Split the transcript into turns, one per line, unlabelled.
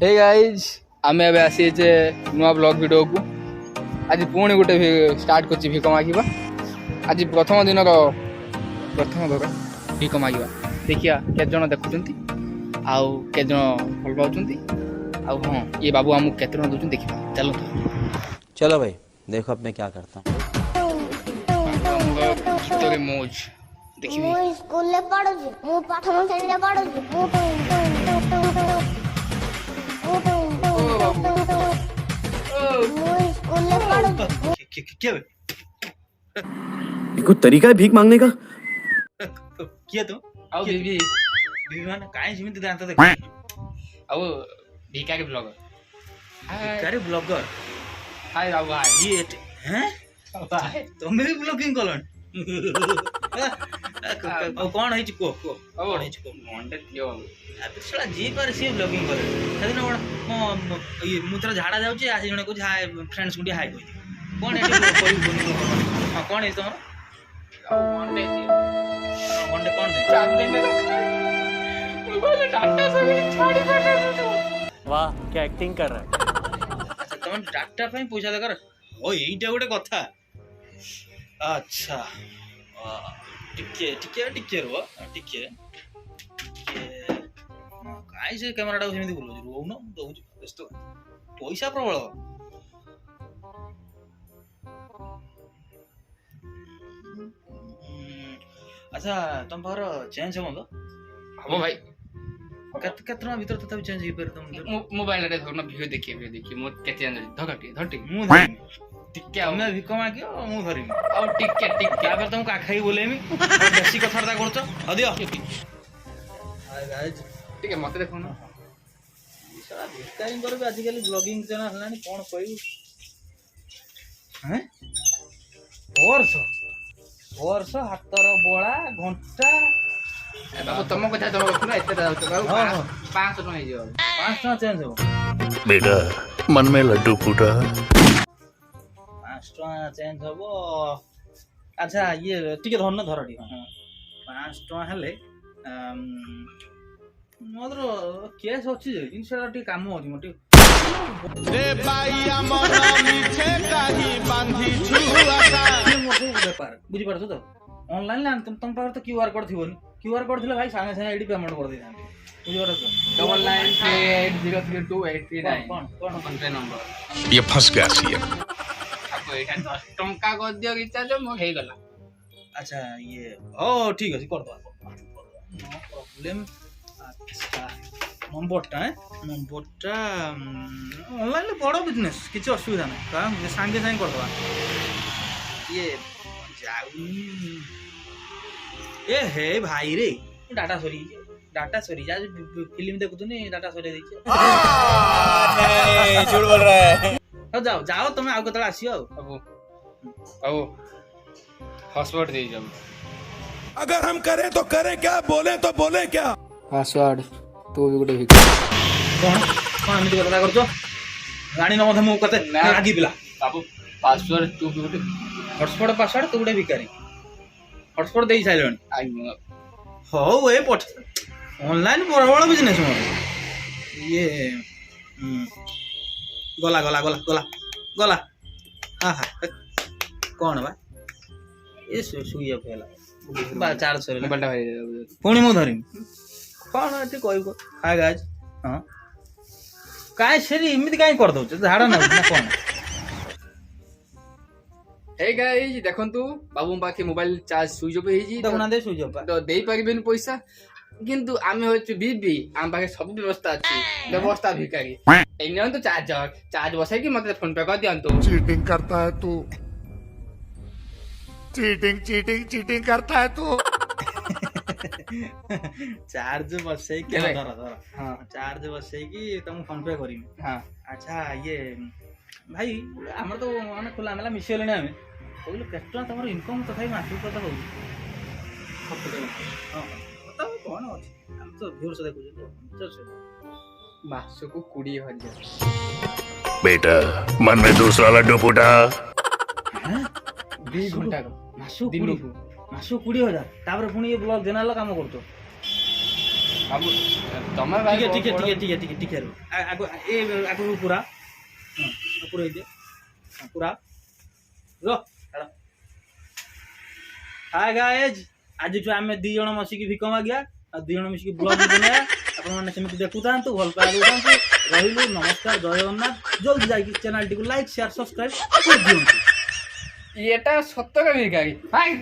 Hey guys आमे अब आसी जे नुआ ब्लॉग वीडियो को आज पुणी गोटे स्टार्ट कर भिक मागिबा। आज प्रथम दिन भोग भिक मागिबा। देखिया केत जन देखुचंती आउ केत जन भल पाउचंती आउ हां ये बाबू हमु केत जन दोचन देखिबा। चलो तो
चलो भाई देखो अब मैं क्या करता हूँ।
तोरे मौज देखिबी।
ମୁଁ ସ୍କୁଲରେ ପଢୁଛି, ମୁଁ ପ୍ରଥମ ଶ୍ରେଣୀରେ ପଢୁଛି। ମୁଁ ସ୍କୁଲରେ ପଢୁଛି।
ये कोई तरीका है भीख मांगने का?
किए तुम
आउ बीबी
विमान काहे जिमित दांत देख
आउ भिका के ब्लॉगर
भिखारी ब्लॉगर
हाय बाबू हाय
ये हैं तुम भी ब्लॉगिंग कलन और कौन है को कौन है को
मंडे दियो
अबे साला जी पर सी ब्लॉगिंग करे सेदिन मो ये मुतर झाड़ा जाउची आसी जने को हाय फ्रेंड्स गुडी हाय कोइ कौन है कोई हां कौन है तुम्हारा
मंडे
मंडे कौन है
चार दिन मोबाइल डाटा सब छाड़ी कर
वाह क्या एक्टिंग कर रहा है।
अच्छा तुम डाटा पे पैसा देकर ओ एईटा गोटे कथा अच्छा टिके टिके टिके रो टिके काई से कैमराटा सेମିତି बुलौ지 रोउन दउ지 व्यस्त पैसा प्रबल अच्छा तुम पर चेंज हो तो
हम भाई
केतना भीतर तथा चेंज ही पर तुम
मोबाइल रे धरना वीडियो देखिए मो केते धगटी धटी
मु धरि
टिके
हमें भिक मागियो मु धरि
और टिके टिके
या पर तुम काखाई बोलेमी बेसी कथारता करछ अदियो हाय गाइस
टिके मते देखो ना
सारा भिकारिंग कर भी आजिकल ब्लॉगिंग चैनल हलानी कोन कहू हैं वर्ष हातर बोळा घंटा
बाबू तुम कथा तुम रखो ना एते दाउ तो बाबू 500 टका हे जो
5 टका चेंज हो
बेटा मन में लड्डू फूटा।
5 टका चेंज हो अच्छा ये टिके धरन धरडी 5 टका हेले मोदर केस अछि जे इनसेरा टी काम होछि मोटी रे भाई हमर मिठे काही बांधी छुआसा व्यापार बुझी परछ तो ऑनलाइन लान तुम पार तो क्यूआर कोड थिबोनी क्यूआर कोड थिले भाई संगे संगे आईडी पेमेंट कर देथान बुझी परछ
9938032839
कौन
फोन पे नंबर
ये फंस गया सी
आपको एटा 10 टंका कर दियो रिचार्ज मो हे गला।
अच्छा ये ओ ठीक अछि कर दो नो प्रॉब्लम अच्छा नंबरटा ऑनलाइन ले बड़ बिजनेस किछ असुविधा नै का संगे संगे कर दो ये जाउनी ए हे भाई रे डाटा सरी जा फिल्म देखुतनी डाटा सरी दैछे
नहीं झूठ बोल रहा है।
जाओ जाओ तुम आउ कतला आसियो
बाबू बाबू हॉटस्पॉट दे जाओ।
अगर हम करें तो करें क्या, बोले तो बोले क्या।
पासवर्ड तू भी गोटे भिक
कोन कोन एमिति कथा करछो रानी न मधे मु कते लागी पिला
बाबू पासवर्ड तू भी गोटे
हॉटस्पॉट पासवर्ड तू गुटे भिकारी हॉटस्पॉट देई साइलणी
आई
हो ए पठ ऑनलाइन बड़ बड़ बिजनेस मोर ये गला गला गला गला गला आहा कोन बा ए सुइया फेला बा 400 रे
मोबाइल भाई
पुणी मु धरिम कोन एते कहू हाय गाइस हां काय सेरी इमिति काय कर दउ झाड़ा ना कोन
हे गाइस देखंतु बाबू पाखे मोबाइल चार्ज स्विच ऑफ हेजी
देखुना दे सुइया पा
तो देई परिबेन पैसा किंतु आमे होछु बीबी आम पाखे सब व्यवस्था अछि व्यवस्था भिकारी एने तो चार्ज बसाई कि मते फोन पे कर दियंतु।
चीटिंग करता है तू, चीटिंग करता है तू।
चार्ज बसई के धर हां चार्ज बसई की तुम फोन पे करी
हां
अच्छा ये भाई हमर तो माने खुला मेला मिसेले ने हमें कहलो केतना तमर इनकम तथाई मासु कत हो हां बताओ कोन अछि हम तो व्यूअर से देखु चल
मासु को 20000
बेटा मन में दूसरा लड्डू फूटा।
2 घंटा का
मासु
दिन को
मासु 20000 तापर पुनी ये ब्लॉग देनाला काम करतो
अब तमे
ठीक है ठीक है ठीक है ठीक है ठीक है ठीक है आगो ए आगो पूरा हां पूरा दे पूरा रो हाय गाइस आज जो आमे दी जण मसी की भिक मागिया आ दी जण मसी की ब्लॉग बनाया आपण माने सेमिति देखुतांतु भल पाए उठांतु रहिलु नमस्कार जय जगन्नाथ जल्दी जाई चैनल टी को लाइक शेयर सब्सक्राइब कर दियंतु
एटा सत्तर भिखारी हाय